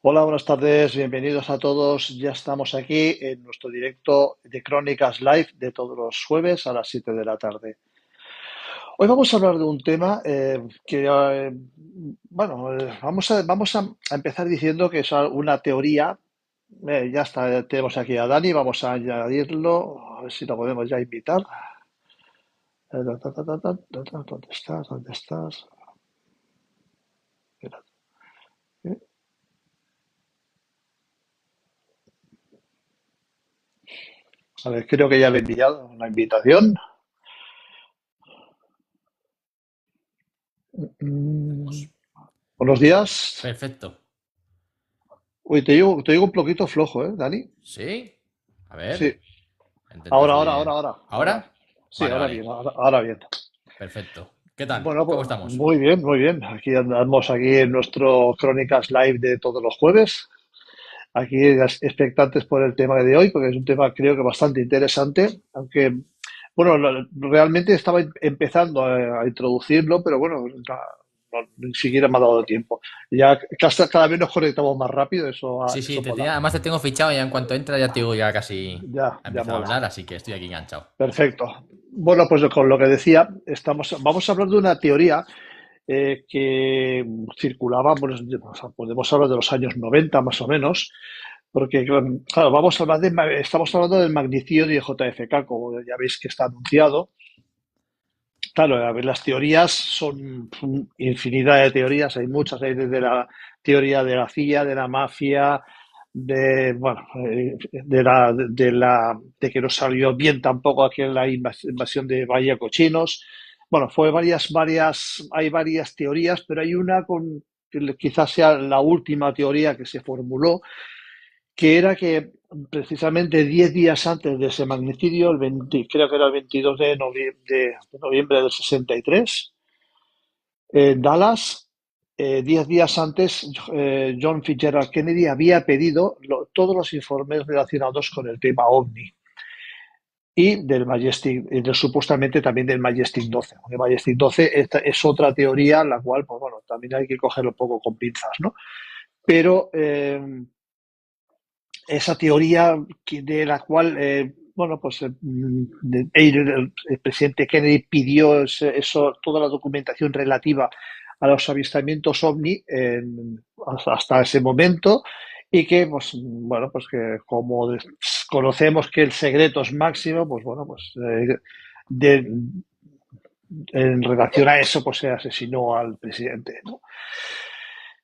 Hola, buenas tardes, bienvenidos a todos. Ya estamos aquí en nuestro directo de Crónicas Live de todos los jueves a las 7 de la tarde. Hoy vamos a hablar de un tema vamos a empezar diciendo que es una teoría. Ya está, tenemos aquí a Dani, vamos a añadirlo, a ver si lo podemos ya invitar. ¿Dónde estás? ¿Dónde estás? Espérate. A ver, creo que ya le he enviado una invitación. Mm, Buenos días. Perfecto. Uy, te digo un poquito flojo, ¿eh, Dani? ¿Sí? A ver, Sí, intento ahora, ahora, ahora, subir. ahora. ¿Ahora? Sí, Vale, ahora vale. bien, ahora bien. Perfecto. ¿Qué tal? Bueno, ¿Cómo pues estamos? muy bien, muy bien. Aquí andamos aquí en nuestro Crónicas Live de todos los jueves. Aquí expectantes por el tema de hoy, porque es un tema creo que bastante interesante, aunque, bueno, realmente estaba empezando a introducirlo, pero bueno, ni siquiera me ha dado tiempo. Ya cada vez nos conectamos más rápido, Sí, sí, eso mola. además te tengo fichado y en cuanto entra ya te digo ya casi Ya, ha ya empezado a mola. hablar, así que estoy aquí enganchado. Perfecto. Bueno, pues con lo que decía, vamos a hablar de una teoría que circulaba, pues, o sea, podemos hablar de los años 90 más o menos, porque claro, estamos hablando del magnicidio de JFK, como ya veis que está anunciado. Claro, a ver, las teorías son infinidad de teorías, hay muchas, hay desde la teoría de la CIA, de la mafia, bueno, de que no salió bien tampoco aquí en la invasión de Bahía Cochinos. Bueno, hay varias teorías, pero hay una que quizás sea la última teoría que se formuló, que era que precisamente 10 días antes de ese magnicidio, creo que era el 22 de noviembre del 63, en Dallas, 10 días antes, John Fitzgerald Kennedy había pedido todos los informes relacionados con el tema OVNI y del Majestic, supuestamente también del Majestic 12. El Majestic 12 es otra teoría, la cual, pues bueno, también hay que cogerlo un poco con pinzas, ¿no? Pero esa teoría de la cual, bueno, pues el presidente Kennedy pidió toda la documentación relativa a los avistamientos OVNI hasta ese momento y que, pues, bueno, pues que como conocemos que el secreto es máximo, pues bueno, pues de, en relación a eso, pues se asesinó al presidente, ¿no?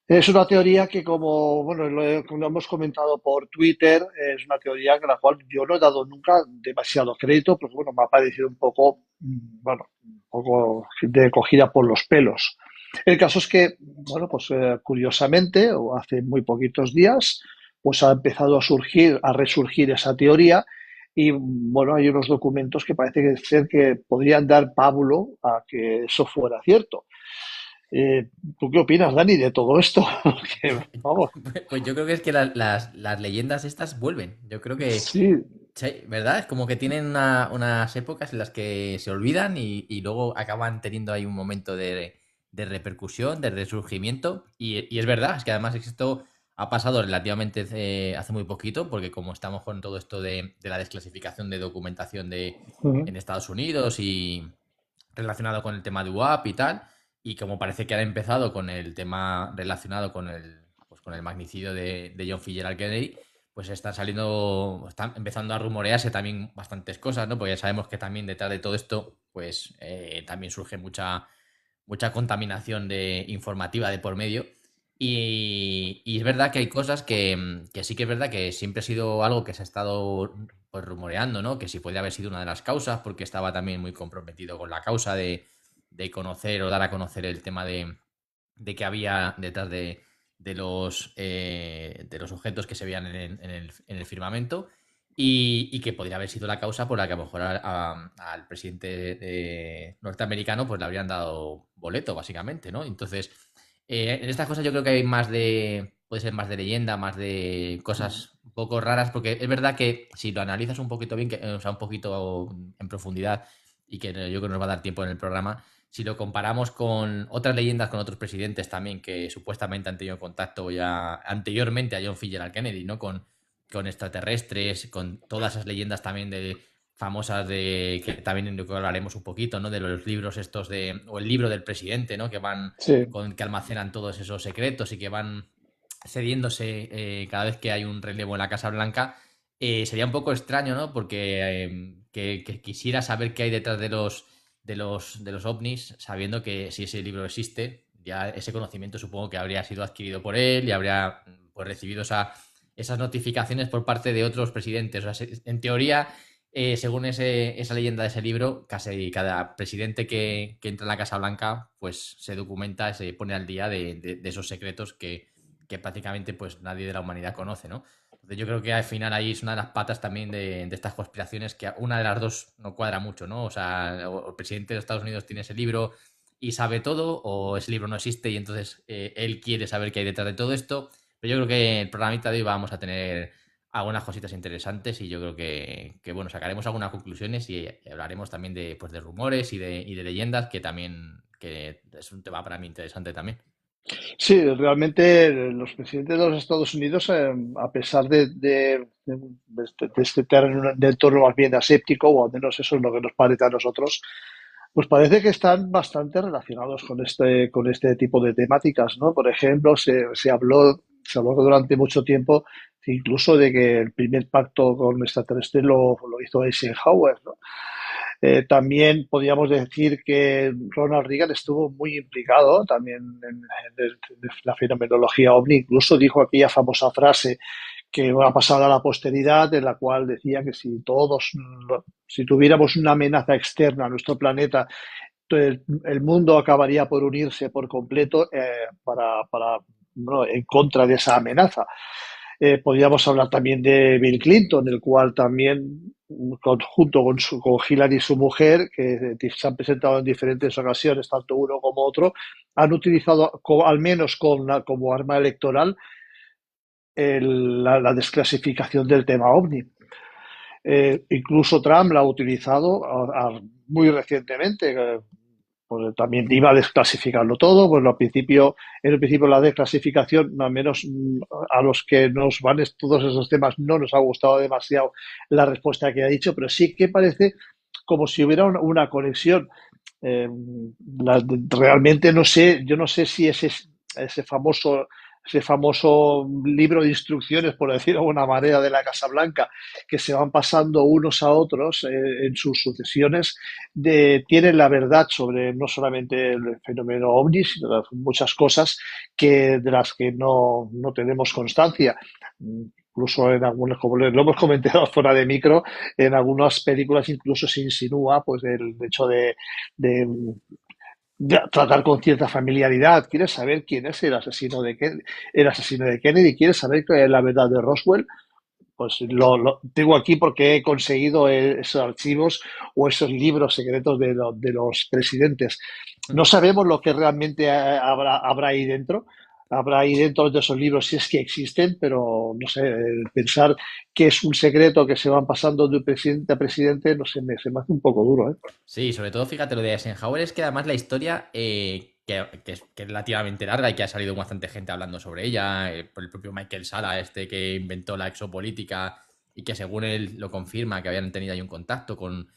Es una teoría que, como bueno, como hemos comentado por Twitter, es una teoría que la cual yo no he dado nunca demasiado crédito, porque bueno, me ha parecido un poco, bueno, un poco de cogida por los pelos. El caso es que, bueno, pues curiosamente, o hace muy poquitos días, pues ha empezado a resurgir esa teoría y bueno, hay unos documentos que parece ser que podrían dar pábulo a que eso fuera cierto. Eh, ¿Tú qué opinas, Dani, de todo esto? Porque, vamos, Pues yo creo que es que las leyendas estas vuelven. Yo creo que, sí, sí, ¿verdad? Es como que tienen unas épocas en las que se olvidan y luego acaban teniendo ahí un momento de repercusión, de resurgimiento. Y es verdad, es que además esto ha pasado relativamente hace muy poquito, porque como estamos con todo esto de la desclasificación de documentación ujú, en Estados Unidos y relacionado con el tema de UAP y tal, y como parece que han empezado con el tema relacionado con el magnicidio de John Fitzgerald Kennedy, pues están empezando a rumorearse también bastantes cosas, ¿no? Porque ya sabemos que también detrás de todo esto, pues también surge mucha contaminación informativa de por medio. Y es verdad que hay cosas que sí que es verdad que siempre ha sido algo que se ha estado pues, rumoreando, ¿no? Que si podría haber sido una de las causas, porque estaba también muy comprometido con la causa de conocer o dar a conocer el tema de que había detrás de los objetos que se veían en el firmamento y que podría haber sido la causa por la que a lo mejor al presidente norteamericano pues le habrían dado boleto, básicamente, ¿no? Entonces, en estas cosas yo creo que hay puede ser más de leyenda, más de cosas un poco raras, porque es verdad que si lo analizas un poquito bien, o sea, un poquito en profundidad, y que yo creo que nos va a dar tiempo en el programa, si lo comparamos con otras leyendas, con otros presidentes también que supuestamente han tenido contacto ya anteriormente a John Fitzgerald Kennedy, ¿no? Con extraterrestres, con todas esas leyendas también de famosas de que también en lo que hablaremos un poquito, ¿no? De los libros estos de o el libro del presidente, ¿no? Que van Sí. con que almacenan todos esos secretos y que van cediéndose cada vez que hay un relevo en la Casa Blanca. Sería un poco extraño, ¿no? Porque que quisiera saber qué hay detrás de los ovnis, sabiendo que si ese libro existe, ya ese conocimiento supongo que habría sido adquirido por él y habría pues recibido esas notificaciones por parte de otros presidentes. O sea, en teoría, según esa leyenda de ese libro, casi cada presidente que entra en la Casa Blanca, pues se documenta, se pone al día de esos secretos que prácticamente pues nadie de la humanidad conoce, ¿no? Entonces yo creo que al final ahí es una de las patas también de estas conspiraciones, que una de las dos no cuadra mucho, ¿no? O sea, o el presidente de Estados Unidos tiene ese libro y sabe todo, o ese libro no existe y entonces él quiere saber qué hay detrás de todo esto. Pero yo creo que el programita de hoy vamos a tener algunas cositas interesantes y yo creo que bueno, sacaremos algunas conclusiones y hablaremos también de, pues, de rumores y de leyendas, que también que es un tema para mí interesante también. Sí, realmente los presidentes de los Estados Unidos, a pesar de este terreno, de entorno más bien aséptico, o al menos eso es lo que nos parece a nosotros, pues parece que están bastante relacionados con este tipo de temáticas, ¿no? Por ejemplo, se habló durante mucho tiempo incluso de que el primer pacto con extraterrestres lo hizo Eisenhower, ¿no? También podríamos decir que Ronald Reagan estuvo muy implicado también en la fenomenología ovni. Incluso dijo aquella famosa frase que ha pasado a la posteridad, en la cual decía que si tuviéramos una amenaza externa a nuestro planeta, el mundo acabaría por unirse por completo bueno, en contra de esa amenaza. Podríamos hablar también de Bill Clinton, el cual también, junto con Hillary, su mujer, que se han presentado en diferentes ocasiones, tanto uno como otro, han utilizado, al menos como arma electoral, la desclasificación del tema OVNI. Incluso Trump la ha utilizado muy recientemente, pues también iba a desclasificarlo todo. Bueno, en el principio la desclasificación, al menos a los que nos van todos esos temas, no nos ha gustado demasiado la respuesta que ha dicho, pero sí que parece como si hubiera una conexión. Eh, Realmente no sé, yo no sé si ese famoso ese famoso libro de instrucciones, por decirlo de alguna manera, de la Casa Blanca, que se van pasando unos a otros en sus sucesiones, tienen la verdad sobre no solamente el fenómeno ovni, sino de muchas cosas de las que no tenemos constancia. Incluso en algunas, como lo hemos comentado fuera de micro, en algunas películas incluso se insinúa pues el hecho de tratar con cierta familiaridad. ¿Quieres saber quién es el asesino de Kennedy? ¿Quieres saber qué es la verdad de Roswell? Pues lo tengo aquí porque he conseguido esos archivos o esos libros secretos de los presidentes. No sabemos lo que realmente habrá ahí dentro. Habrá ahí dentro de esos libros si es que existen, pero no sé, pensar que es un secreto que se van pasando de presidente a presidente, no sé, se me hace un poco duro, ¿eh? Sí, sobre todo, fíjate, lo de Eisenhower es que además la historia, que es relativamente larga y que ha salido bastante gente hablando sobre ella, por el propio Michael Sala, este que inventó la exopolítica y que según él lo confirma, que habían tenido ahí un contacto con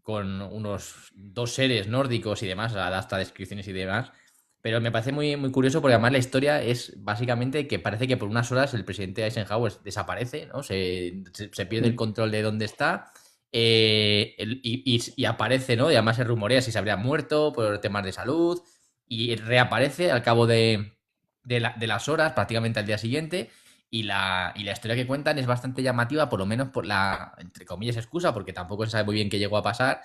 unos dos seres nórdicos y demás, da hasta descripciones y demás. Pero me parece muy, muy curioso porque además la historia es básicamente que parece que por unas horas el presidente Eisenhower desaparece, ¿no? Se pierde el Mm. control de dónde está, y aparece, ¿no? Y además se rumorea si se habría muerto por temas de salud y reaparece al cabo de las horas, prácticamente al día siguiente. Y la historia que cuentan es bastante llamativa, por lo menos por la, entre comillas, excusa, porque tampoco se sabe muy bien qué llegó a pasar.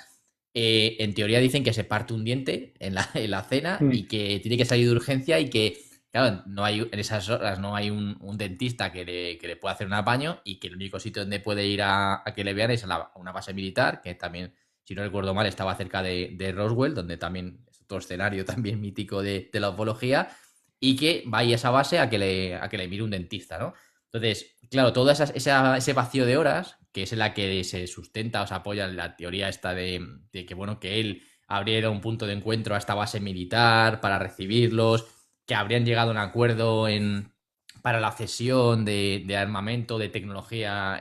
En teoría dicen que se parte un diente en la cena Mm. y que tiene que salir de urgencia y que, claro, no hay, en esas horas no hay un dentista que le pueda hacer un apaño y que el único sitio donde puede ir a que le vean es a una base militar, que también, si no recuerdo mal, estaba cerca de Roswell, donde también es otro escenario también mítico de la ufología, y que va ahí a esa base a que le mire un dentista, ¿no? Entonces, claro, todo ese vacío de horas, que es en la que se sustenta o se apoya la teoría esta de que, bueno, que él abriera un punto de encuentro a esta base militar para recibirlos, que habrían llegado a un acuerdo para la cesión de armamento, de tecnología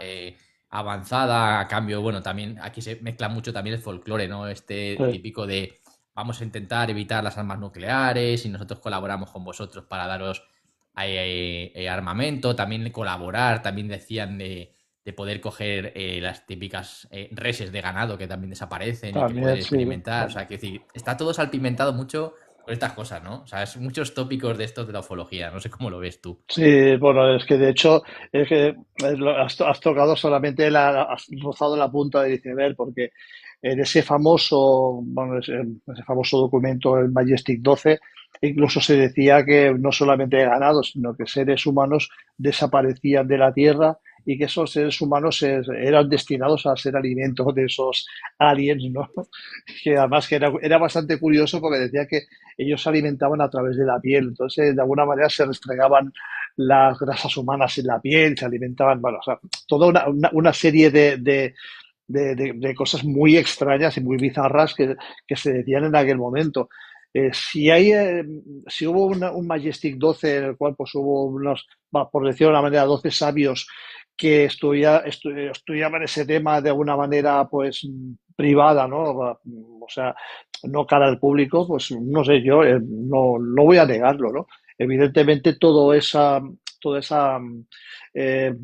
avanzada, a cambio, bueno, también aquí se mezcla mucho también el folclore, ¿no? Este Sí. típico de vamos a intentar evitar las armas nucleares y nosotros colaboramos con vosotros para daros armamento, también colaborar, también decían de poder coger las típicas reses de ganado que también desaparecen y que poder También sí, experimentar. O bueno. sea, que decir, está todo salpimentado mucho con estas cosas, ¿no? O sea, es muchos tópicos de estos de la ufología. No sé cómo lo ves tú. Sí, bueno, es que de hecho, es que has tocado solamente has rozado la punta del iceberg, porque en ese famoso, bueno, ese famoso documento, el Majestic 12, incluso se decía que no solamente ganados, sino que seres humanos desaparecían de la Tierra y que esos seres humanos eran destinados a ser alimento de esos aliens, ¿no? Que además que era bastante curioso porque decía que ellos se alimentaban a través de la piel, entonces de alguna manera se restregaban las grasas humanas en la piel, se alimentaban, bueno, o sea, toda una serie de cosas muy extrañas y muy bizarras que se decían en aquel momento. Si hubo un Majestic 12 en el cual pues hubo unos, por decirlo de una manera, 12 sabios que estudiaban ese tema de alguna manera pues privada, ¿no? O sea, no cara al público, pues no sé, yo no voy a negarlo, ¿no? Evidentemente toda esa eh,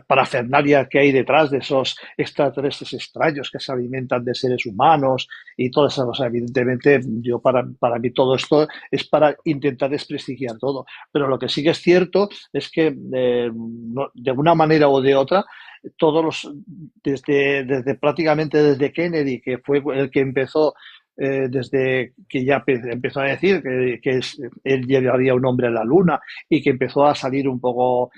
parafernalia que hay detrás de esos extraterrestres extraños que se alimentan de seres humanos y todas esas cosas. Evidentemente, para mí todo esto es para intentar desprestigiar todo. Pero lo que sí que es cierto es que de una manera o de otra, desde prácticamente desde Kennedy, que fue el que empezó desde que ya empezó a decir él llevaría un hombre a la luna y que empezó a salir un poco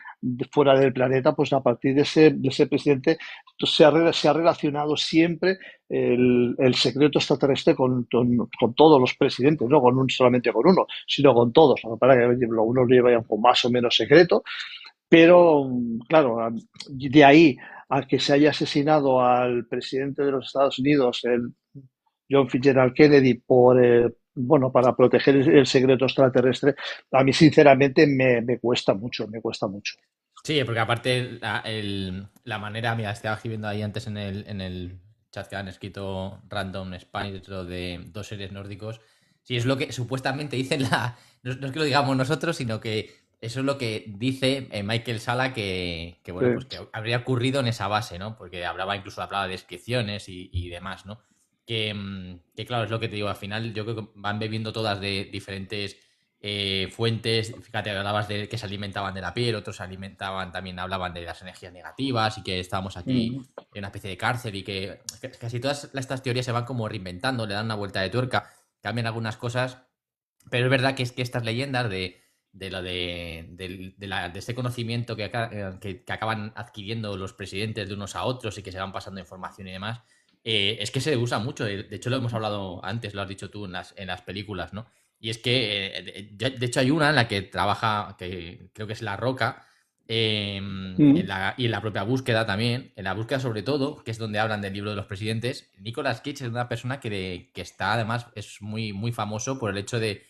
fuera del planeta, pues a partir de ese presidente se ha relacionado siempre el secreto extraterrestre con todos los presidentes, no solamente con uno, sino con todos. Para que unos llevan con más o menos secreto, pero claro, de ahí a que se haya asesinado al presidente de los Estados Unidos, el John Fitzgerald Kennedy, bueno, para proteger el secreto extraterrestre, a mí sinceramente me cuesta mucho, me cuesta mucho. Sí, porque aparte la manera, mira, estaba escribiendo ahí antes en el chat que han escrito Random Spanish, lo de dos seres nórdicos. Sí, es lo que supuestamente dicen no es que lo digamos nosotros, sino que eso es lo que dice Michael Sala bueno, pues que habría ocurrido en esa base, ¿no? Porque hablaba de descripciones y demás, ¿no? Que claro, es lo que te digo, al final yo creo que van bebiendo todas de diferentes fuentes. Fíjate, hablabas de que se alimentaban de la piel, otros se alimentaban, también hablaban de las energías negativas y que estábamos aquí Mm. en una especie de cárcel y que casi todas estas teorías se van como reinventando, le dan una vuelta de tuerca, cambian algunas cosas, pero es verdad que estas leyendas de lo de ese conocimiento que acaban adquiriendo los presidentes de unos a otros y que se van pasando información y demás, es que se usa mucho. De hecho, lo hemos hablado antes, lo has dicho tú en las películas, ¿no? Y es que, de hecho, hay una en la que trabaja, que creo que es La Roca, Mm. y en la propia búsqueda también, en la búsqueda sobre todo, que es donde hablan del libro de los presidentes. Nicolas Cage es una persona que está, además, es muy, muy famoso por el hecho de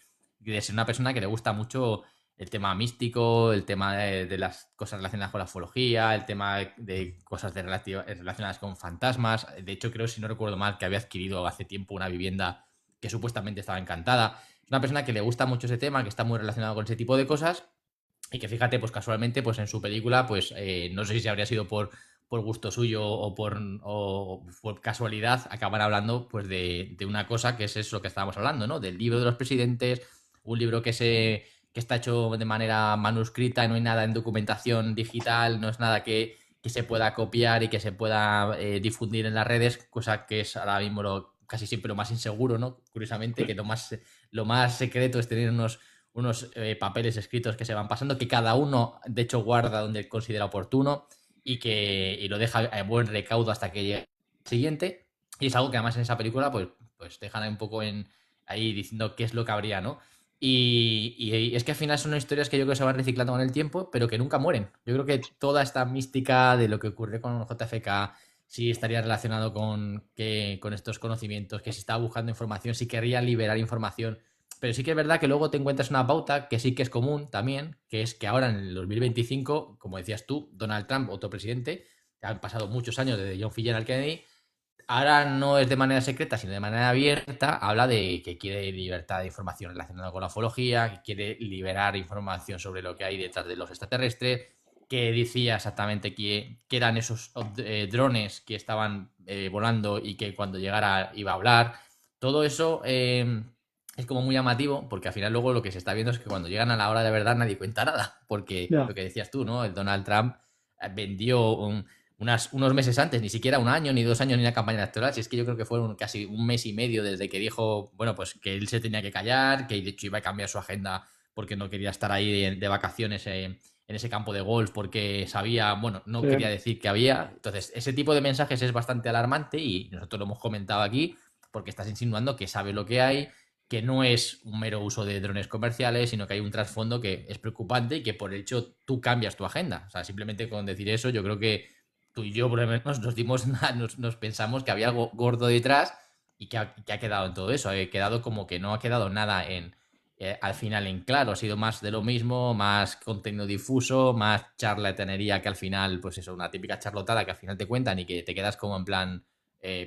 ser una persona que le gusta mucho el tema místico, el tema de las cosas relacionadas con la ufología, el tema de cosas relacionadas con fantasmas. De hecho, creo, si no recuerdo mal, que había adquirido hace tiempo una vivienda que supuestamente estaba encantada. Es una persona que le gusta mucho ese tema, que está muy relacionado con ese tipo de cosas y que fíjate, pues casualmente, pues en su película, pues no sé si habría sido por gusto suyo o por casualidad, acaban hablando pues de una cosa que es eso que estábamos hablando, ¿no? Del libro de los presidentes, un libro que está hecho de manera manuscrita, no hay nada en documentación digital, no es nada que se pueda copiar y que se pueda difundir en las redes, cosa que es ahora mismo casi siempre lo más inseguro, ¿no? Curiosamente, que lo más secreto es tener unos papeles escritos que se van pasando, que cada uno, de hecho, guarda donde considera oportuno y lo deja a buen recaudo hasta que llegue el siguiente. Y es algo que además en esa película, pues dejan ahí un poco ahí diciendo qué es lo que habría, ¿no? Y es que al final son historias que yo creo que se van reciclando con el tiempo, pero que nunca mueren. Yo creo que toda esta mística de lo que ocurrió con JFK, si estaría relacionado con estos conocimientos, que si estaba buscando información, si querría liberar información. Pero sí que es verdad que luego te encuentras una pauta que sí que es común también, que es que ahora en el 2025, como decías tú, Donald Trump, otro presidente, han pasado muchos años desde John F. Kennedy, ahora no es de manera secreta, sino de manera abierta, habla de que quiere libertad de información relacionada con la ufología, que quiere liberar información sobre lo que hay detrás de los extraterrestres, que decía exactamente que eran esos drones que estaban volando y que cuando llegara iba a hablar. Todo eso es como muy llamativo, porque al final luego lo que se está viendo es que cuando llegan a la hora de verdad nadie cuenta nada, porque lo Ya. que decías tú, ¿no? El Donald Trump vendió unos meses antes, ni siquiera un año, ni 2 años, ni una campaña electoral, si es que yo creo que fueron casi un mes y medio desde que dijo, bueno, pues que él se tenía que callar, que de hecho iba a cambiar su agenda porque no quería estar ahí de vacaciones en ese campo de golf porque sabía, bueno, no quería Sí. decir que había. Entonces, ese tipo de mensajes es bastante alarmante y nosotros lo hemos comentado aquí porque estás insinuando que sabe lo que hay, que no es un mero uso de drones comerciales, sino que hay un trasfondo que es preocupante y que por el hecho tú cambias tu agenda. O sea, simplemente con decir eso, yo creo que tú y yo por lo menos nos dimos, nos pensamos que había algo gordo detrás y que ha quedado en todo eso. Ha quedado como que no ha quedado nada al final en claro. Ha sido más de lo mismo, más contenido difuso, más charlatanería que al final, pues eso, una típica charlotada que al final te cuentan y que te quedas como en plan,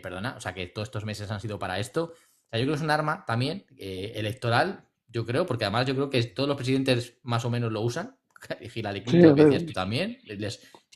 perdona, o sea, que todos estos meses han sido para esto. O sea, yo creo que es un arma también electoral, yo creo, porque además yo creo que todos los presidentes más o menos lo usan. Hillary Sí, Clinton, lo que decías tú también.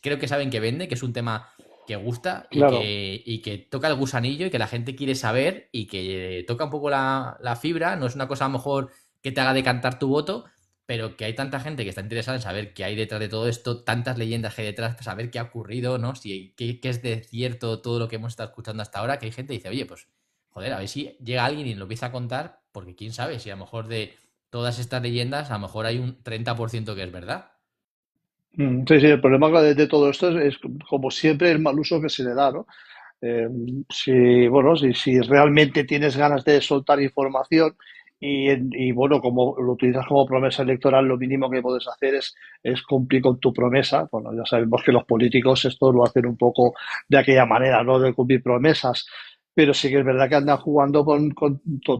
Creo que saben que vende, que es un tema que gusta claro. y que toca el gusanillo y que la gente quiere saber y que toca un poco la fibra. No es una cosa a lo mejor que te haga decantar tu voto, pero que hay tanta gente que está interesada en saber qué hay detrás de todo esto, tantas leyendas que hay detrás, saber qué ha ocurrido, ¿no? Si qué es de cierto todo lo que hemos estado escuchando hasta ahora, que hay gente que dice, oye, pues, joder, a ver si llega alguien y lo empieza a contar, porque quién sabe si a lo mejor de todas estas leyendas, a lo mejor hay un 30% que es verdad. Sí, sí, el problema de todo esto es, como siempre, el mal uso que se le da, ¿no? Eh, si, bueno, si realmente tienes ganas de soltar información bueno, como lo utilizas como promesa electoral, lo mínimo que puedes hacer es cumplir con tu promesa. Bueno, ya sabemos que los políticos esto lo hacen un poco de aquella manera, ¿no? De cumplir promesas. Pero sí que es verdad que andan jugando con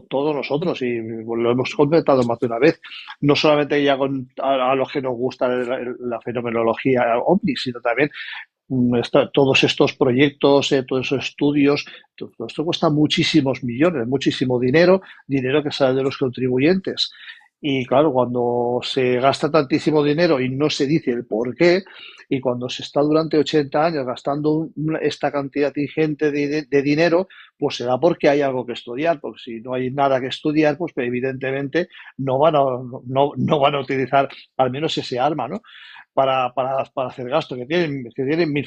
todos nosotros y lo hemos comentado más de una vez. No solamente ya a los que nos gusta la fenomenología ovni, sino también todos estos proyectos, todos esos estudios, todo esto cuesta muchísimos millones, muchísimo dinero, dinero que sale de los contribuyentes. Y claro, cuando se gasta tantísimo dinero y no se dice el por qué, y cuando se está durante 80 años gastando esta cantidad ingente de dinero, pues será porque hay algo que estudiar, porque si no hay nada que estudiar, pues evidentemente no van a utilizar al menos ese arma, ¿no? Para hacer gasto, que tienen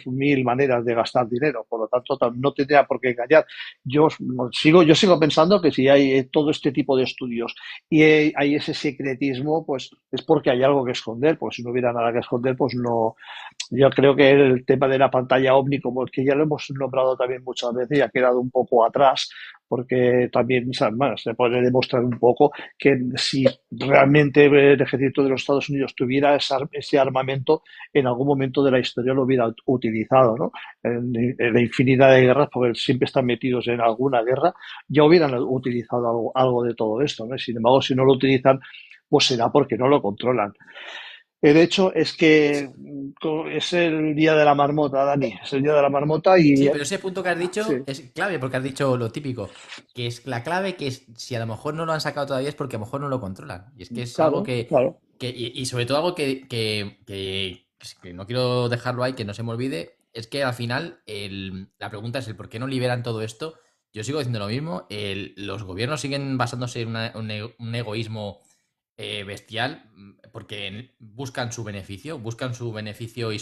mil maneras de gastar dinero, por lo tanto no tendría por qué engañar. Yo sigo pensando que si hay todo este tipo de estudios y hay ese secretismo, pues es porque hay algo que esconder, pues si no hubiera nada que esconder, pues no. Yo creo que el tema de la pantalla OVNI, como el que ya lo hemos nombrado también muchas veces, ya ha quedado un poco atrás, porque también bueno, se puede demostrar un poco que si realmente el ejército de los Estados Unidos tuviera ese armamento, en algún momento de la historia lo hubiera utilizado, ¿no? En la infinidad de guerras, porque siempre están metidos en alguna guerra, ya hubieran utilizado algo de todo esto, ¿no? Sin embargo, si no lo utilizan, pues será porque no lo controlan. El hecho es que es el día de la marmota, Dani, es el día de la marmota y Sí, pero ese punto que has sí, dicho es clave porque has dicho lo típico, que es la clave que es, si a lo mejor no lo han sacado todavía es porque a lo mejor no lo controlan. Y es que es algo claro, claro. y sobre todo algo que no quiero dejarlo ahí, que no se me olvide, es que al final la pregunta es el por qué no liberan todo esto. Yo sigo diciendo lo mismo, los gobiernos siguen basándose en un egoísmo bestial porque buscan su beneficio y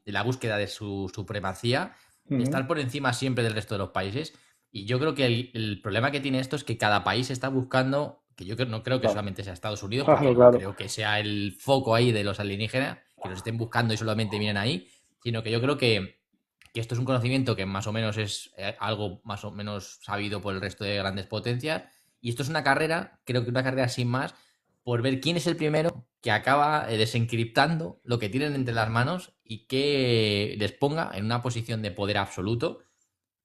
la búsqueda de su supremacía, de Ujú. estar por encima siempre del resto de los países. Y yo creo que el problema que tiene esto es que cada país está buscando, que no creo que Claro, solamente sea Estados Unidos, porque claro, no claro. creo que sea el foco ahí de los alienígenas, que los estén buscando y solamente vienen ahí, sino que yo creo que esto es un conocimiento que más o menos es algo más o menos sabido por el resto de grandes potencias. Y esto es una carrera, creo que una carrera sin más, por ver quién es el primero que acaba desencriptando lo que tienen entre las manos y que les ponga en una posición de poder absoluto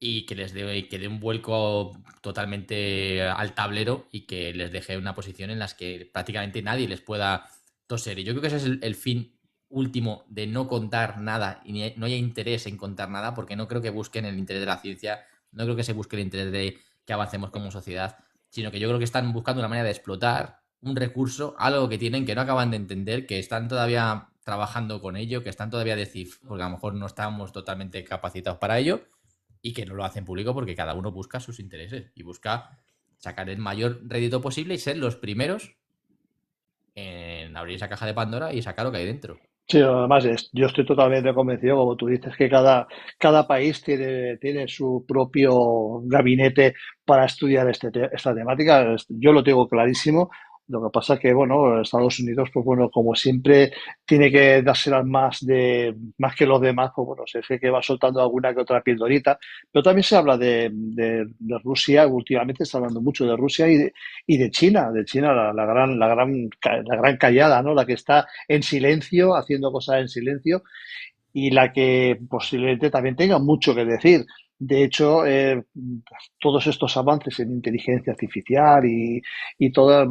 y que dé un vuelco totalmente al tablero y que les deje una posición en las que prácticamente nadie les pueda toser. Y yo creo que ese es el fin último de no contar nada y no haya interés en contar nada, porque no creo que busquen el interés de la ciencia, no creo que se busque el interés de que avancemos como sociedad, sino que yo creo que están buscando una manera de explotar un recurso, algo que tienen que no acaban de entender, que están todavía trabajando con ello, que están todavía porque a lo mejor no estamos totalmente capacitados para ello y que no lo hacen público porque cada uno busca sus intereses y busca sacar el mayor rédito posible y ser los primeros en abrir esa caja de Pandora y sacar lo que hay dentro. Sí, además yo estoy totalmente convencido, como tú dices, que cada país tiene su propio gabinete para estudiar esta temática. Yo lo tengo clarísimo. Lo que pasa es que, bueno, Estados Unidos, pues bueno, como siempre, tiene que dárselas más que los demás, pues bueno, se ve que va soltando alguna que otra pildorita. Pero también se habla de Rusia, últimamente se está hablando mucho de Rusia y de China, la gran callada, ¿no? La que está en silencio, haciendo cosas en silencio y la que posiblemente también tenga mucho que decir. De hecho, todos estos avances en inteligencia artificial y todas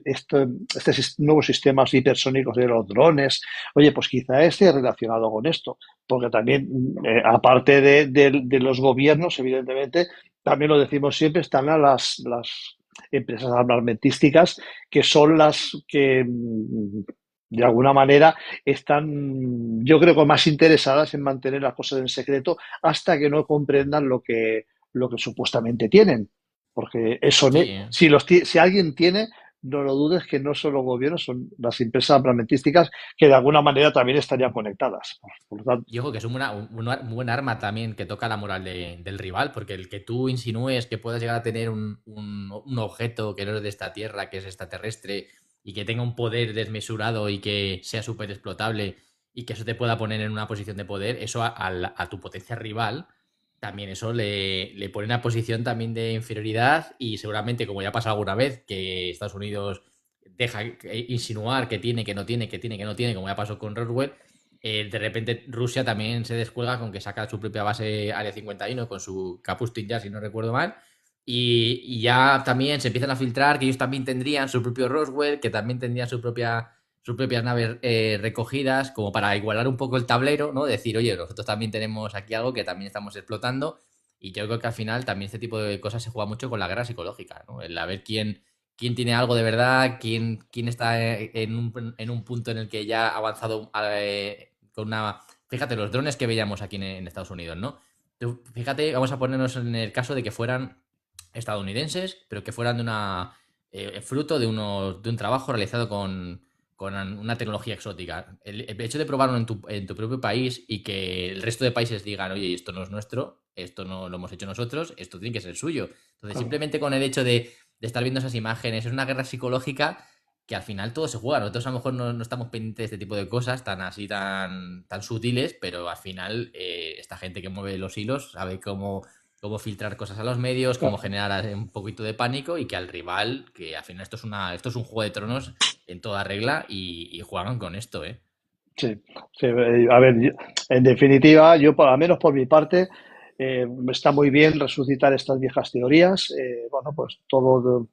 estos nuevos sistemas hipersónicos de los drones, oye, pues quizá esté relacionado con esto, porque también, aparte de los gobiernos, evidentemente, también lo decimos siempre, están a las empresas armamentísticas, que son las que, de alguna manera, están, yo creo que más interesadas en mantener las cosas en secreto hasta que no comprendan lo que supuestamente tienen. Porque eso, Sí, ¿eh? si alguien tiene, no lo dudes que no solo gobiernos, son las empresas armamentísticas que de alguna manera también estarían conectadas. Por lo tanto, Y ojo, que es un buen arma también que toca la moral del rival, porque el que tú insinúes que puedas llegar a tener un objeto que no es de esta tierra, que es extraterrestre, y que tenga un poder desmesurado y que sea súper explotable, y que eso te pueda poner en una posición de poder, eso a tu potencia rival, también eso le pone en una posición también de inferioridad, y seguramente, como ya ha pasado alguna vez, que Estados Unidos deja insinuar que tiene, que no tiene, que tiene, que no tiene, como ya pasó con Roswell, de repente Rusia también se descuelga con que saca su propia base Área 51 con su Kapustin ya, si no recuerdo mal. Y ya también se empiezan a filtrar que ellos también tendrían su propio Roswell, que también tendrían sus propias naves recogidas, como para igualar un poco el tablero, ¿no? Decir, oye, nosotros también tenemos aquí algo que también estamos explotando. Y yo creo que al final también este tipo de cosas se juega mucho con la guerra psicológica, ¿no? El a ver quién tiene algo de verdad, quién está en un punto en el que ya ha avanzado con una... Fíjate, los drones que veíamos aquí en Estados Unidos, ¿no? Fíjate, vamos a ponernos en el caso de que fueran estadounidenses, pero que fueran de una fruto de un trabajo realizado con una tecnología exótica. El hecho de probarlo en tu propio país y que el resto de países digan, oye, esto no es nuestro, esto no lo hemos hecho nosotros, esto tiene que ser suyo. Entonces, claro. simplemente con el hecho de estar viendo esas imágenes, es una guerra psicológica que al final todo se juega. Nosotros a lo mejor no estamos pendientes de este tipo de cosas tan así, tan sutiles, pero al final esta gente que mueve los hilos sabe cómo filtrar cosas a los medios, cómo generar un poquito de pánico y que al rival, que al final esto es un juego de tronos en toda regla y juegan con esto, ¿eh? Sí, sí, a ver, en definitiva, yo, al menos por mi parte, está muy bien resucitar estas viejas teorías. Bueno, pues todo,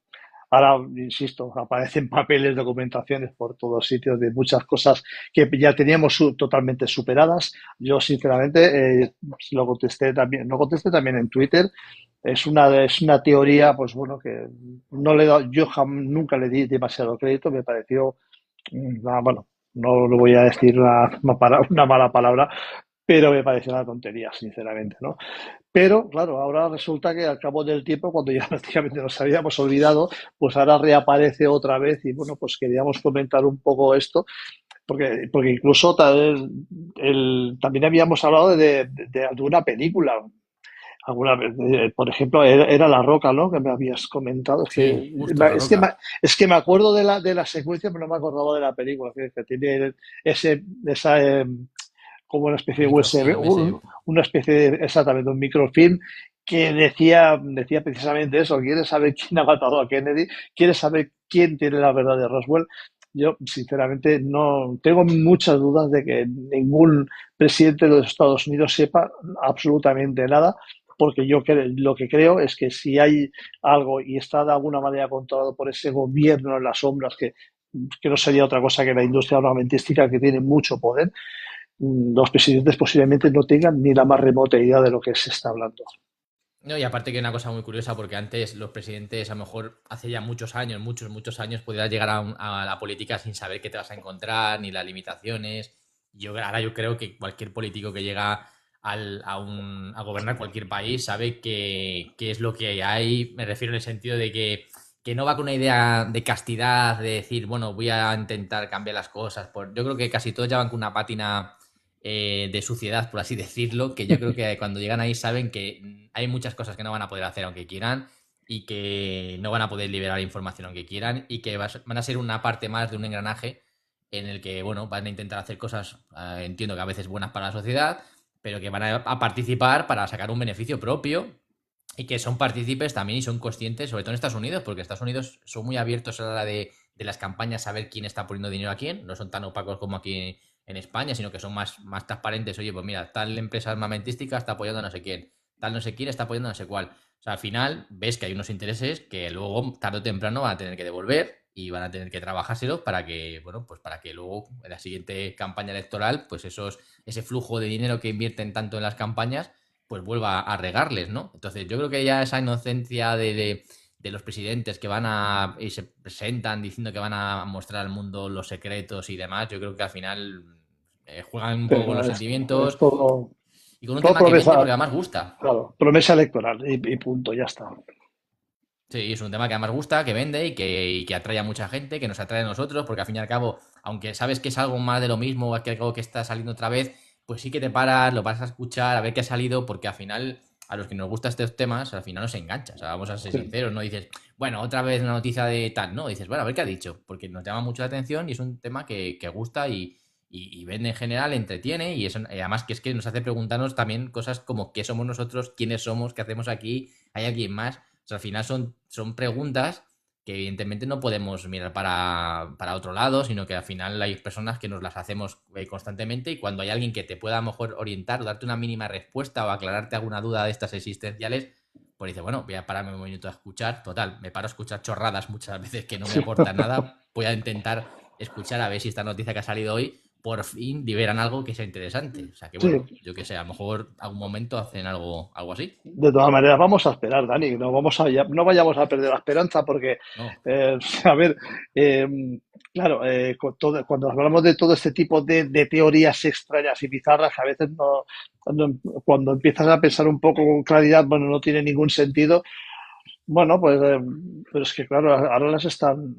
ahora, insisto, aparecen papeles, documentaciones por todos sitios de muchas cosas que ya teníamos totalmente superadas. Yo, sinceramente, lo contesté también en Twitter. Es una teoría, pues bueno, que no le he dado, nunca le di demasiado crédito, me pareció, bueno, no le voy a decir una mala palabra, pero me pareció una tontería, sinceramente, ¿no? Pero, claro, ahora resulta que al cabo del tiempo, cuando ya prácticamente nos habíamos olvidado, pues ahora reaparece otra vez y, bueno, pues queríamos comentar un poco esto, porque incluso también habíamos hablado de una película. Alguna vez, por ejemplo, era La Roca, ¿no? Que me habías comentado. Es Sí, que, justo la es que, roca. me acuerdo de la secuencia, pero no me acordaba de la película. Que tiene esa, como una especie de USB, Microfilm ese. una especie de, exactamente, un microfilm que decía precisamente eso. ¿Quieres saber quién ha matado a Kennedy? ¿Quieres saber quién tiene la verdad de Roswell? Yo, sinceramente, no tengo muchas dudas de que ningún presidente de los Estados Unidos sepa absolutamente nada, porque lo que creo es que si hay algo y está de alguna manera controlado por ese gobierno en las sombras, que no sería otra cosa que la industria armamentística, que tiene mucho poder, los presidentes posiblemente no tengan ni la más remota idea de lo que se está hablando. No, y aparte que una cosa muy curiosa, porque antes los presidentes, a lo mejor hace ya muchos años, muchos años, podías llegar a la política sin saber qué te vas a encontrar, ni las limitaciones. Ahora yo creo que cualquier político que llega a gobernar cualquier país sabe qué es lo que hay. Me refiero en el sentido de que no va con una idea de castidad, de decir, bueno, voy a intentar cambiar las cosas. Yo creo que casi todos ya van con una pátina de suciedad, por así decirlo, que yo creo que cuando llegan ahí saben que hay muchas cosas que no van a poder hacer aunque quieran y que no van a poder liberar información aunque quieran y que van a ser una parte más de un engranaje en el que, bueno, van a intentar hacer cosas, entiendo que a veces buenas para la sociedad, pero que van a participar para sacar un beneficio propio y que son partícipes también y son conscientes, sobre todo en Estados Unidos, porque Estados Unidos son muy abiertos a la hora de las campañas, saber quién está poniendo dinero a quién, no son tan opacos como aquí en España, sino que son más transparentes. Oye, pues mira, tal empresa armamentística está apoyando a no sé quién, tal no sé quién está apoyando a no sé cuál. O sea, al final ves que hay unos intereses que luego, tarde o temprano, van a tener que devolver y van a tener que trabajárselo para que, bueno, pues para que luego en la siguiente campaña electoral, pues ese flujo de dinero que invierten tanto en las campañas, pues vuelva a regarles, ¿no? Entonces yo creo que ya esa inocencia de los presidentes que y se presentan diciendo que van a mostrar al mundo los secretos y demás, yo creo que al final juegan un poco con Pero los es sentimientos todo, y con un todo tema que vende promesa, porque además gusta. claro, promesa electoral y punto, ya está. Sí, es un tema que además gusta, que vende y que atrae a mucha gente, que nos atrae a nosotros, porque al fin y al cabo, aunque sabes que es algo más de lo mismo, que algo que está saliendo otra vez, pues sí que te paras, lo vas a escuchar, a ver qué ha salido, porque al final, a los que nos gustan estos temas, al final nos engancha. O sea, vamos a ser Sí, sinceros, no dices, bueno, otra vez una noticia de tal, no, dices, bueno, a ver qué ha dicho, porque nos llama mucho la atención y es un tema que gusta y vende en general, entretiene y además que es que nos hace preguntarnos también cosas como qué somos nosotros, quiénes somos, qué hacemos aquí, hay alguien más. O sea, al final son preguntas que evidentemente no podemos mirar para otro lado, sino que al final hay personas que nos las hacemos constantemente y cuando hay alguien que te pueda a lo mejor orientar o darte una mínima respuesta o aclararte alguna duda de estas existenciales, pues dice, bueno, voy a pararme un minuto a escuchar. Total, me paro a escuchar chorradas muchas veces que no me sí. aportan nada. Voy a intentar escuchar a ver si esta noticia que ha salido hoy por fin liberan algo que sea interesante. O sea que Sí, bueno, yo que sé, a lo mejor algún momento hacen algo así. de todas maneras, vamos a esperar, Dani. No vayamos a perder la esperanza porque, No. eh, a ver, eh, claro, cuando hablamos de todo este tipo de teorías extrañas y bizarras, que a veces cuando empiezas a pensar un poco con claridad, bueno, no tiene ningún sentido. Bueno, pues, pero es que claro, ahora están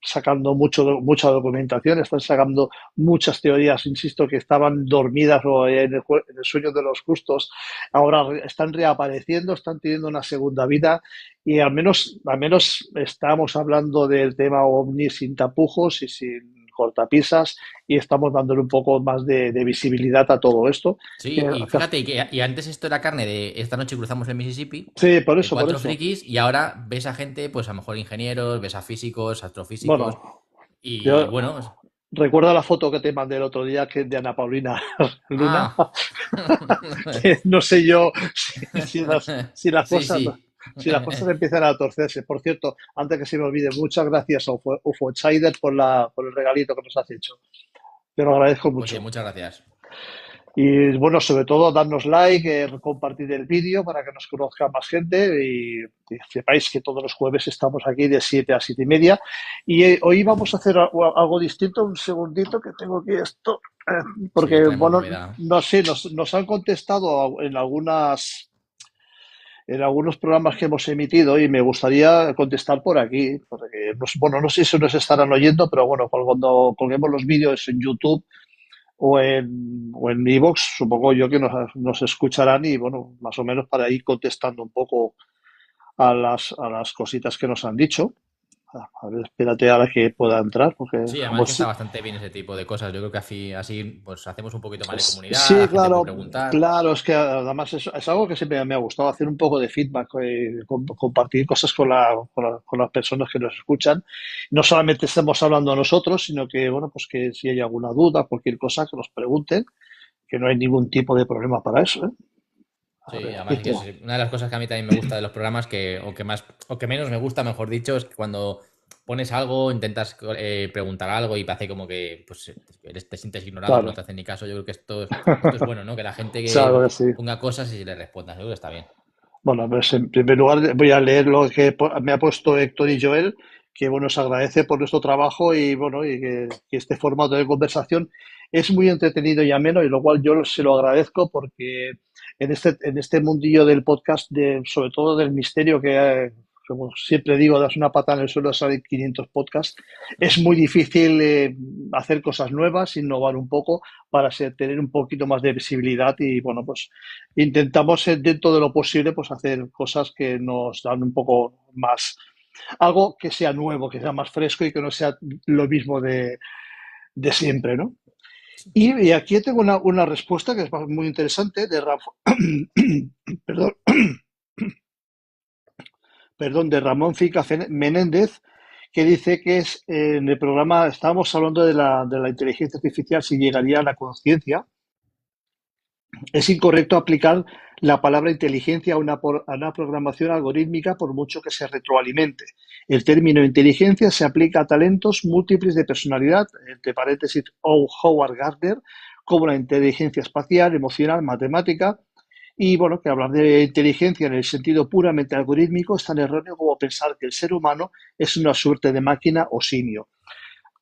sacando mucha documentación, están sacando muchas teorías, insisto, que estaban dormidas o en el sueño de los justos, ahora están reapareciendo, están teniendo una segunda vida y al menos estamos hablando del tema OVNI sin tapujos y sin cortapisas y estamos dándole un poco más de visibilidad a todo esto. Sí, Que- y fíjate que y antes esto era carne de esta noche cruzamos el Mississippi, sí, por de eso, por cuatro eso. frikis, y ahora ves a gente, pues a lo mejor ingenieros, ves a físicos, astrofísicos, Bueno, y yo bueno, recuerda la foto que te mandé el otro día que de Ana Paulina Luna, ah, que no sé yo si las sí, cosas sí. si las cosas empiezan a torcerse. Por cierto, antes que se me olvide, muchas gracias a UFO Insider por el regalito que nos has hecho. Te lo agradezco Pues sí, mucho. muchas gracias. Y bueno, sobre todo, darnos like, compartir el vídeo para que nos conozca más gente y sepáis que todos los jueves estamos aquí de 7 a 7 y media. Y hoy vamos a hacer algo distinto, un segundito que tengo aquí esto, Sí, porque traemos bueno, novedad. no sé, nos han contestado en algunos programas que hemos emitido y me gustaría contestar por aquí, porque bueno, no sé si nos estarán oyendo, pero bueno, cuando colguemos los vídeos en YouTube o en iVoox, supongo yo que nos escucharán y bueno, más o menos para ir contestando un poco a las cositas que nos han dicho. A ver, espérate ahora que pueda entrar, porque Sí, además como que está bastante bien ese tipo de cosas. Yo creo que así pues hacemos un poquito más de comunidad, sí, la gente puede claro, preguntar. claro, es que además es algo que siempre me ha gustado, hacer un poco de feedback, compartir cosas con las personas que nos escuchan. No solamente estemos hablando nosotros, sino que, bueno, pues que si hay alguna duda, cualquier cosa, que nos pregunten, que no hay ningún tipo de problema para eso, ¿eh? Sí, además es que es una de las cosas que a mí también me gusta de los programas o que menos me gusta, mejor dicho, es que cuando pones algo, intentas preguntar algo y parece como que pues, te sientes ignorado, no Claro, te hacen ni caso. Yo creo que esto es bueno, ¿no? Que la gente es algo que así. ponga cosas y le responda. Yo creo que está bien. Bueno, pues en primer lugar voy a leer lo que me ha puesto Héctor y Joel, que bueno, os agradece por nuestro trabajo y bueno, y que este formato de conversación es muy entretenido y ameno, y lo cual yo se lo agradezco porque en este mundillo del podcast, sobre todo del misterio que, como siempre digo, das una patada en el suelo, salen 500 podcasts, es muy difícil hacer cosas nuevas, innovar un poco para tener un poquito más de visibilidad y bueno, pues intentamos dentro de lo posible pues hacer cosas que nos dan un poco más, algo que sea nuevo, que sea más fresco y que no sea lo mismo de siempre, ¿no? Y aquí tengo una respuesta que es muy interesante de perdón, perdón, de Ramón Fica Menéndez, que dice que es en el programa, estábamos hablando de la inteligencia artificial, si llegaría a la conciencia. Es incorrecto aplicar la palabra inteligencia a una programación algorítmica por mucho que se retroalimente. El término inteligencia se aplica a talentos múltiples de personalidad, entre paréntesis Howard Gardner, como la inteligencia espacial, emocional, matemática. Y bueno, que hablar de inteligencia en el sentido puramente algorítmico es tan erróneo como pensar que el ser humano es una suerte de máquina o simio.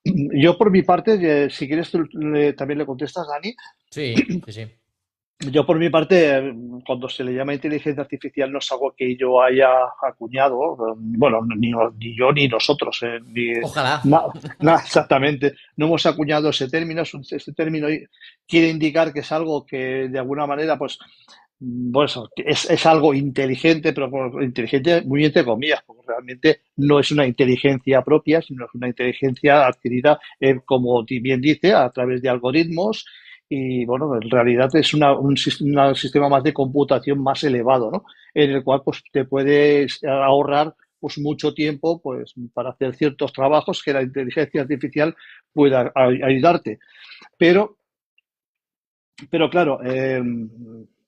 Yo por mi parte, si quieres tú también le contestas, Dani. Sí, sí, sí. Yo por mi parte, cuando se le llama inteligencia artificial no es algo que yo haya acuñado, bueno, ni yo ni nosotros, Ojalá. exactamente, no hemos acuñado ese término, ese término quiere indicar que es algo que de alguna manera, pues es algo inteligente, pero inteligente muy entre comillas, porque realmente no es una inteligencia propia, sino es una inteligencia adquirida, como bien dice, a través de algoritmos y bueno, en realidad es un sistema más de computación más elevado, ¿no? En el cual pues te puedes ahorrar pues mucho tiempo pues para hacer ciertos trabajos que la inteligencia artificial pueda ayudarte. Pero, pero claro,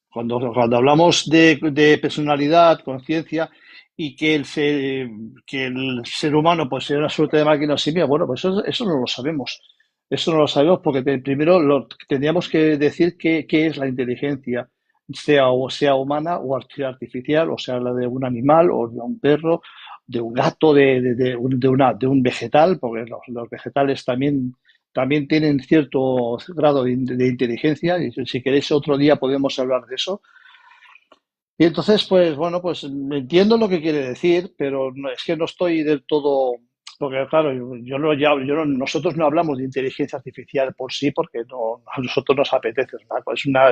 cuando hablamos de personalidad, conciencia y que el ser humano pues sea una suerte de máquina o simio, bueno, pues eso no lo sabemos. Eso no lo sabemos porque primero tendríamos que decir qué es la inteligencia, sea humana o artificial, o sea la de un animal o de un perro, de un gato, de un vegetal, porque los vegetales también tienen cierto grado de inteligencia y si queréis otro día podemos hablar de eso. Y entonces, pues bueno, pues entiendo lo que quiere decir, pero es que no estoy del todo, porque claro, nosotros no hablamos de inteligencia artificial por sí, porque no, a nosotros nos apetece.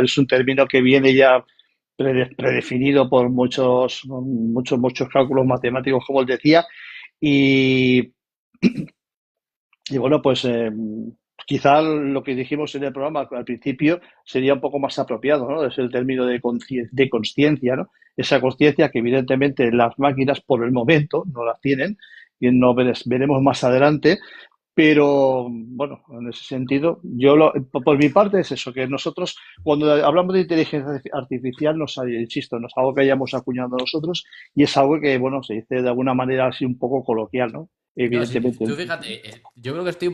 Es un término que viene ya predefinido por muchos cálculos matemáticos, como os decía, y, y bueno, pues quizá lo que dijimos en el programa al principio sería un poco más apropiado, ¿no? Es el término de consciencia, ¿no? Esa consciencia que evidentemente las máquinas por el momento no la tienen y no veremos más adelante, pero bueno, en ese sentido, por mi parte es eso, que nosotros cuando hablamos de inteligencia artificial, insisto, no es algo que hayamos acuñado nosotros y es algo que, bueno, se dice de alguna manera así un poco coloquial, ¿no? No, sí, Evidentemente. tú fíjate, yo creo que estoy un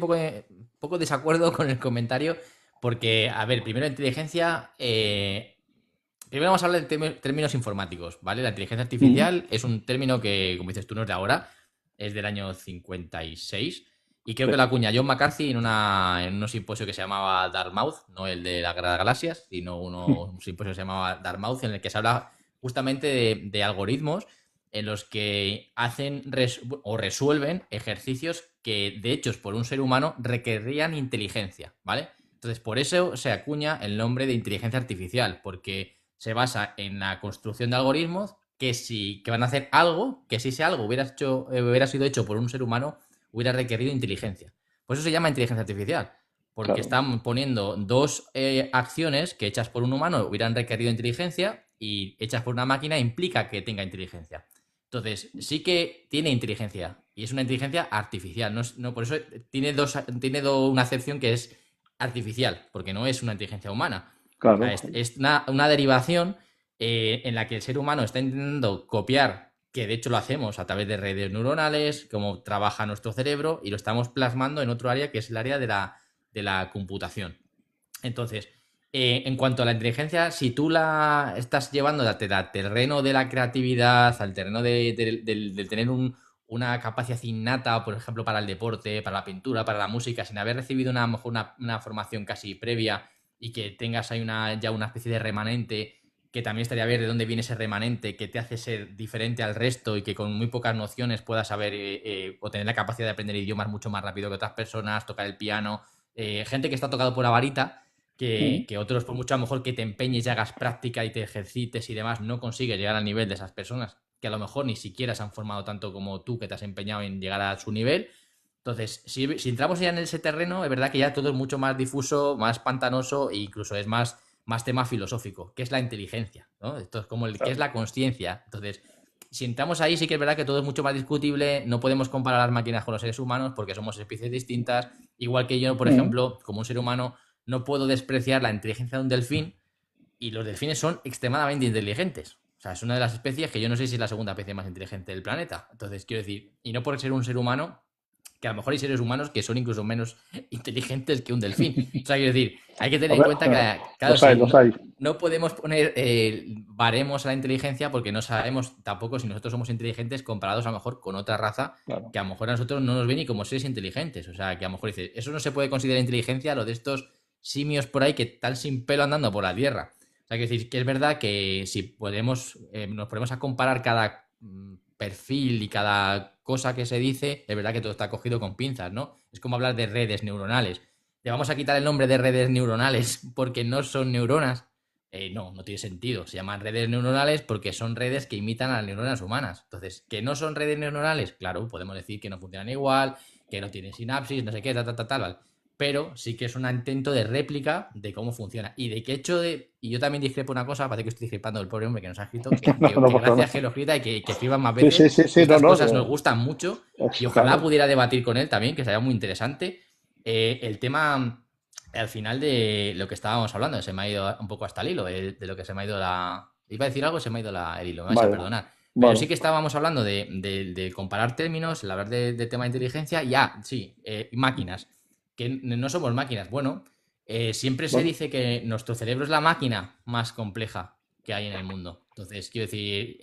poco desacuerdo con el comentario, porque, a ver, primero inteligencia, primero vamos a hablar de términos informáticos, ¿vale? La inteligencia Mm. artificial es un término que, como dices tú, no es de ahora, es del año 56, y creo Sí. que la acuña John McCarthy en un simposio que se llamaba Dartmouth, no el de la Guerra de las Galaxias, sino un simposio que se llamaba Dartmouth, en el que se habla justamente de algoritmos en los que hacen o resuelven ejercicios que, de hechos por un ser humano, requerían inteligencia, ¿vale? Entonces, por eso se acuña el nombre de inteligencia artificial, porque se basa en la construcción de algoritmos que van a hacer algo que si ese algo hubiera sido hecho por un ser humano, hubiera requerido inteligencia. Por eso se llama inteligencia artificial, porque Claro, están poniendo dos acciones que hechas por un humano hubieran requerido inteligencia y hechas por una máquina implica que tenga inteligencia. Entonces, sí que tiene inteligencia y es una inteligencia artificial. Por eso tiene una acepción que es artificial, porque no es una inteligencia humana. O sea, claro, es una derivación en la que el ser humano está intentando copiar, que de hecho lo hacemos a través de redes neuronales, cómo trabaja nuestro cerebro, y lo estamos plasmando en otro área que es el área de la computación. Entonces, en cuanto a la inteligencia, si tú la estás llevando al terreno de la creatividad, al terreno de tener una capacidad innata, por ejemplo, para el deporte, para la pintura, para la música, sin haber recibido a lo mejor una formación casi previa y que tengas ahí ya una especie de remanente, que también estaría ver de dónde viene ese remanente que te hace ser diferente al resto y que con muy pocas nociones puedas saber o tener la capacidad de aprender idiomas mucho más rápido que otras personas, tocar el piano, gente que está tocado por la varita Mm. que otros, por mucho a lo mejor que te empeñes y hagas práctica y te ejercites y demás, no consigues llegar al nivel de esas personas que a lo mejor ni siquiera se han formado tanto como tú, que te has empeñado en llegar a su nivel. Entonces, si entramos ya en ese terreno, es verdad que ya todo es mucho más difuso, más pantanoso e incluso es más tema filosófico, que es la inteligencia, ¿no? Esto es como que es Claro. la consciencia. Entonces, si entramos ahí, sí que es verdad que todo es mucho más discutible, no podemos comparar las máquinas con los seres humanos porque somos especies distintas, igual que yo, por Mm. ejemplo, como un ser humano, no puedo despreciar la inteligencia de un delfín y los delfines son extremadamente inteligentes. O sea, es una de las especies que yo no sé si es la segunda especie más inteligente del planeta. Entonces, quiero decir, y no por ser un ser humano, que a lo mejor hay seres humanos que son incluso menos inteligentes que un delfín. O sea, quiero decir, hay que tener A en ver, cuenta que, claro, los hay, si los no, hay. no podemos poner baremos a la inteligencia porque no sabemos tampoco si nosotros somos inteligentes comparados a lo mejor con otra raza Claro. que a lo mejor a nosotros no nos ven ni como seres inteligentes. O sea, que a lo mejor dice, eso no se puede considerar inteligencia, lo de estos simios por ahí que están sin pelo andando por la tierra. O sea, que decir que es verdad que si podemos, nos ponemos a comparar cada perfil y cada cosa que se dice, es verdad que todo está cogido con pinzas, ¿no? Es como hablar de redes neuronales. ¿Le vamos a quitar el nombre de redes neuronales porque no son neuronas? No, no tiene sentido. Se llaman redes neuronales porque son redes que imitan a las neuronas humanas. Entonces, ¿que no son redes neuronales? Claro, podemos decir que no funcionan igual, que no tienen sinapsis, no sé qué, tal, pero sí que es un intento de réplica de cómo funciona. Y de qué hecho de. Y yo también discrepo una cosa, parece que estoy discrepando del pobre hombre que nos ha escrito, No, no pasa gracias nada. que lo escrita y que escriban más Sí, sí, veces, sí, que sí, no, estas no. cosas nos gustan mucho y ojalá Claro. pudiera debatir con él también, que sería muy interesante. El tema, al final de lo que estábamos hablando, se me ha ido un poco hasta el hilo, de lo que se me ha ido la. Iba a decir algo, se me ha ido el hilo, me vais a Vale. perdonar. Pero sí Bueno, que estábamos hablando de comparar términos, el hablar de tema de inteligencia, ya, sí, máquinas que no somos máquinas. Bueno, siempre se bueno. dice que nuestro cerebro es la máquina más compleja que hay en el mundo. Entonces, quiero decir,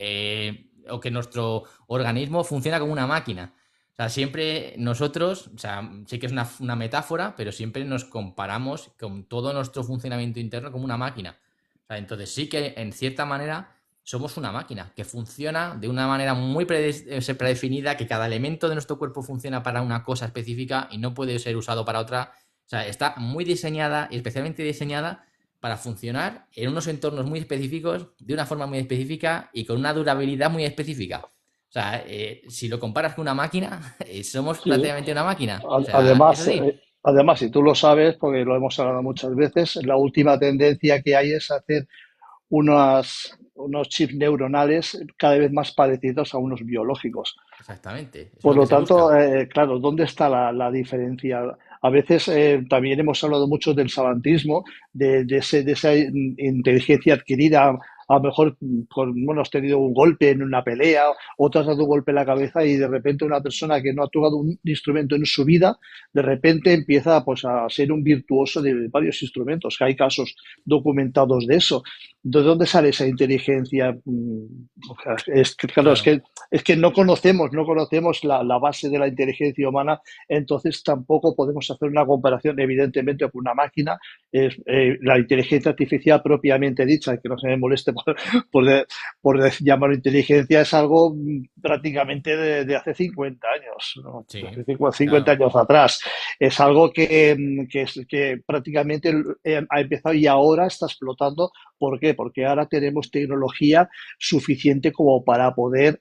o que nuestro organismo funciona como una máquina. O sea, siempre nosotros, o sea, sí que es una metáfora, pero siempre nos comparamos con todo nuestro funcionamiento interno como una máquina. O sea, entonces sí que en cierta manera somos una máquina que funciona de una manera muy predefinida, que cada elemento de nuestro cuerpo funciona para una cosa específica y no puede ser usado para otra. O sea, está muy diseñada y especialmente diseñada para funcionar en unos entornos muy específicos, de una forma muy específica y con una durabilidad muy específica. O sea, si lo comparas con una máquina, somos Sí. prácticamente una máquina. O sea, es Además, así. si tú lo sabes, porque lo hemos hablado muchas veces, la última tendencia que hay es hacer unos chips neuronales cada vez más parecidos a unos biológicos. Exactamente. Eso es Por lo que lo se tanto, busca. claro, ¿dónde está la diferencia? A veces también hemos hablado mucho del savantismo, de esa inteligencia adquirida. A lo mejor bueno, has tenido un golpe en una pelea, o te has dado un golpe en la cabeza y de repente una persona que no ha tocado un instrumento en su vida, de repente empieza pues, a ser un virtuoso de varios instrumentos, que hay casos documentados de eso. ¿De dónde sale esa inteligencia? O sea, claro, Claro. es que no conocemos la base de la inteligencia humana, entonces tampoco podemos hacer una comparación, evidentemente, con una máquina. La inteligencia artificial propiamente dicha, que no se me moleste por, llamarlo inteligencia, es algo prácticamente de hace 50 años, ¿no? De Sí, hace 50 claro. años atrás. Es algo que prácticamente ha empezado y ahora está explotando. ¿Por qué? Porque ahora tenemos tecnología suficiente como para poder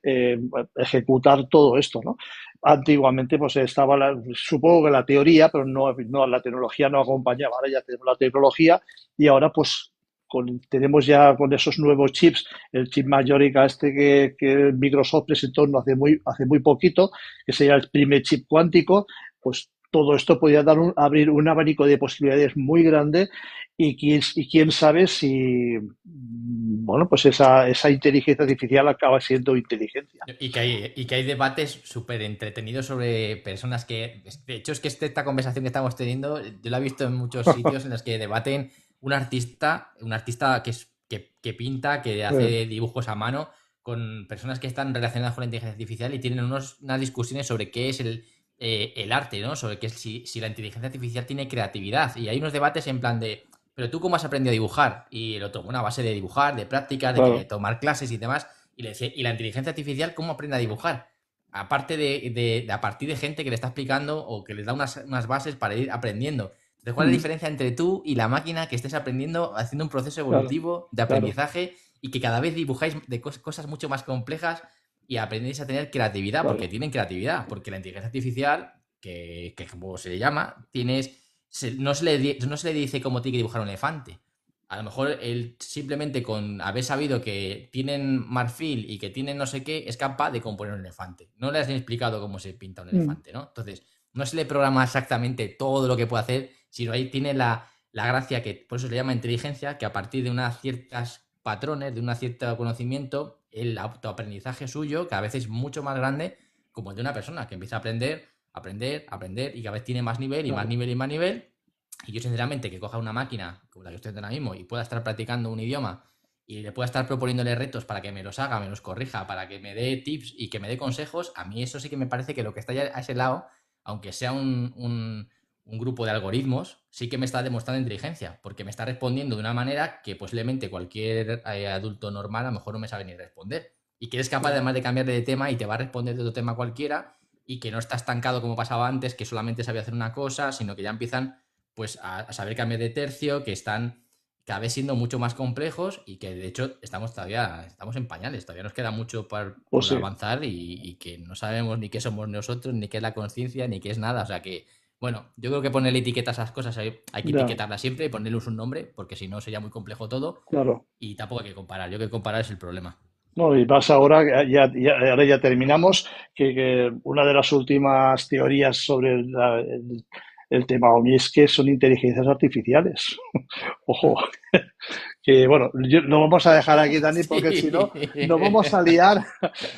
ejecutar todo esto, ¿no? Antiguamente pues estaba, supongo que la teoría, pero no, la tecnología no acompañaba. Ahora ya tenemos la tecnología y ahora pues tenemos ya con esos nuevos chips, el chip Majorica este que Microsoft presentó no hace muy poquito, que sería el primer chip cuántico, pues todo esto podría abrir un abanico de posibilidades muy grande y quién sabe si, bueno, pues esa inteligencia artificial acaba siendo inteligencia. Y que hay debates súper entretenidos sobre personas que. De hecho, es que esta conversación que estamos teniendo, yo la he visto en muchos sitios en los que debaten un artista que pinta, que hace dibujos a mano, con personas que están relacionadas con la inteligencia artificial y tienen unas discusiones sobre qué es el arte, ¿no? Sobre si la inteligencia artificial tiene creatividad. Y hay unos debates en plan de. Pero tú, ¿cómo has aprendido a dibujar? Y el otro, bueno, a base de dibujar, de prácticas, de Claro, tomar clases y demás. Y le decía, ¿y la inteligencia artificial cómo aprende a dibujar? Aparte de a partir de gente que le está explicando o que les da unas bases para ir aprendiendo. Entonces, ¿cuál es la diferencia entre tú y la máquina que estés aprendiendo, haciendo un proceso claro, evolutivo de claro, aprendizaje y que cada vez dibujáis de cosas mucho más complejas y aprendéis a tener creatividad? Porque claro. tienen creatividad, porque la inteligencia artificial, que como se le llama, no se le dice cómo tiene que dibujar un elefante. A lo mejor él simplemente con haber sabido que tienen marfil y que tienen no sé qué, es capaz de componer un elefante. No le has explicado cómo se pinta un Mm, elefante, ¿no? Entonces, no se le programa exactamente todo lo que puede hacer, sino ahí tiene la gracia que, por eso se le llama inteligencia, que a partir de unas ciertas patrones, de un cierto conocimiento, el autoaprendizaje suyo, que a veces es mucho más grande, como el de una persona que empieza a aprender, aprender, aprender, y cada vez tiene más nivel y más claro. nivel y más nivel. Y yo, sinceramente, que coja una máquina como la que estoy haciendo ahora mismo y pueda estar practicando un idioma y le pueda estar proponiéndole retos para que me los haga, me los corrija, para que me dé tips y que me dé consejos, a mí eso sí que me parece que lo que está ya a ese lado, aunque sea un grupo de algoritmos, sí que me está demostrando inteligencia, porque me está respondiendo de una manera que posiblemente cualquier adulto normal a lo mejor no me sabe ni responder. Y que eres capaz Claro. además de cambiarle de tema y te va a responder de otro tema cualquiera y que no está estancado como pasaba antes, que solamente sabía hacer una cosa, sino que ya empiezan pues a saber cambiar de tercio, que están cada vez siendo mucho más complejos y que de hecho estamos en pañales, todavía nos queda mucho Pues por sí, avanzar y que no sabemos ni qué somos nosotros, ni qué es la conciencia, ni qué es nada. O sea que, bueno, yo creo que ponerle etiquetas a esas cosas hay que ya, etiquetarlas siempre y ponerles un nombre, porque si no sería muy complejo todo claro. y tampoco hay que comparar. Yo creo que comparar es el problema. No, y más ahora, ahora ya terminamos, que una de las últimas teorías sobre el tema OVNI es que son inteligencias artificiales. Ojo, que bueno, lo vamos a dejar aquí, Dani, porque si no, nos Sí. vamos a liar.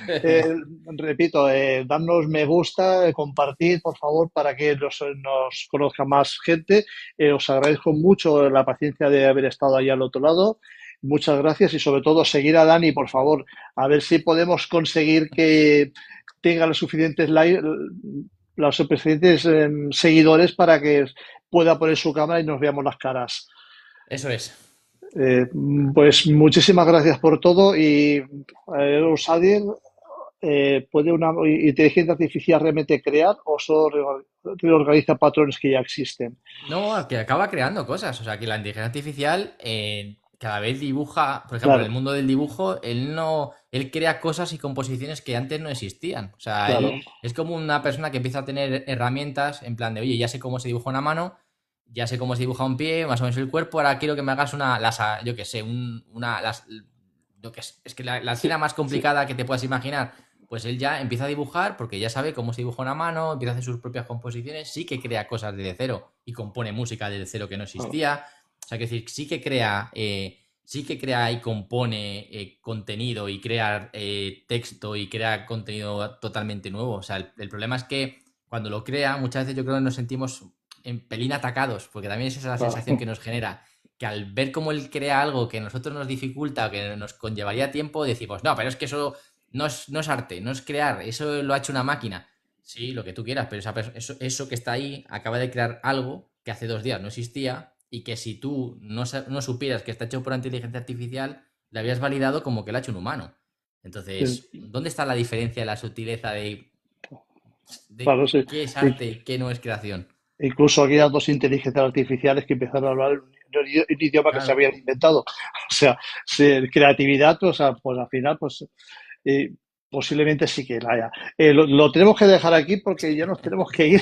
Eh, repito, darnos me gusta, compartir, por favor, para que nos conozca más gente. Os agradezco mucho la paciencia de haber estado ahí al otro lado. Muchas gracias y sobre todo seguir a Dani, por favor, a ver si podemos conseguir que tenga los suficientes seguidores para que pueda poner su cámara y nos veamos las caras. Eso es. Eh, pues muchísimas gracias por todo y Sadir, ¿puede una inteligencia artificial realmente crear o solo reorganiza patrones que ya existen? No, que acaba creando cosas. O sea, que la inteligencia artificial cada vez dibuja, por ejemplo, en el Claro, mundo del dibujo, él crea cosas y composiciones que antes no existían. O sea, él claro, es como una persona que empieza a tener herramientas en plan de, oye, ya sé cómo se dibuja una mano, ya sé cómo se dibuja un pie, más o menos el cuerpo, ahora quiero que me hagas yo qué sé, es que la sí, escena más sí, complicada que te puedas imaginar, pues él ya empieza a dibujar porque ya sabe cómo se dibuja una mano, empieza a hacer sus propias composiciones, sí que crea cosas desde cero y compone música desde cero que no claro, existía. O sea, que decir, sí que crea y compone contenido y crea texto y crea contenido totalmente nuevo. O sea, el problema es que cuando lo crea, muchas veces yo creo que nos sentimos en pelín atacados, porque también es esa la claro, sensación que nos genera, que al ver cómo él crea algo que a nosotros nos dificulta o que nos conllevaría tiempo, decimos, no, pero es que eso no es arte, no es crear, eso lo ha hecho una máquina. Sí, lo que tú quieras, pero eso que está ahí acaba de crear algo que hace 2 días no existía y que si tú no supieras que está hecho por inteligencia artificial, le habías validado como que lo ha hecho un humano. sí, Entonces, ¿dónde está la diferencia, la sutileza de claro, sí. qué es arte y qué no es creación? Incluso aquellas dos inteligencias artificiales que empezaron a hablar un idioma que se Claro. habían inventado. O sea, creatividad, o sea, pues al final, pues eh, posiblemente sí que la haya. Lo tenemos que dejar aquí porque ya nos tenemos que ir.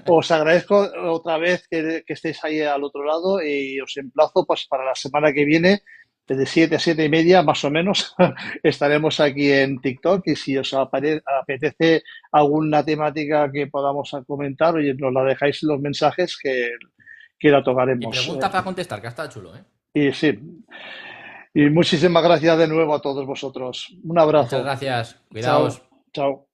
Os agradezco otra vez que estéis ahí al otro lado y os emplazo pues para la semana que viene de 7 a 7 y media, más o menos, estaremos aquí en TikTok y si os apetece alguna temática que podamos comentar, oye, nos la dejáis en los mensajes que la Y tocaremos. pregunta para contestar, que ha estado chulo, ¿eh? Y sí, y muchísimas gracias de nuevo a todos vosotros. Un Muchas abrazo. gracias. Cuidaos. Chao, chao.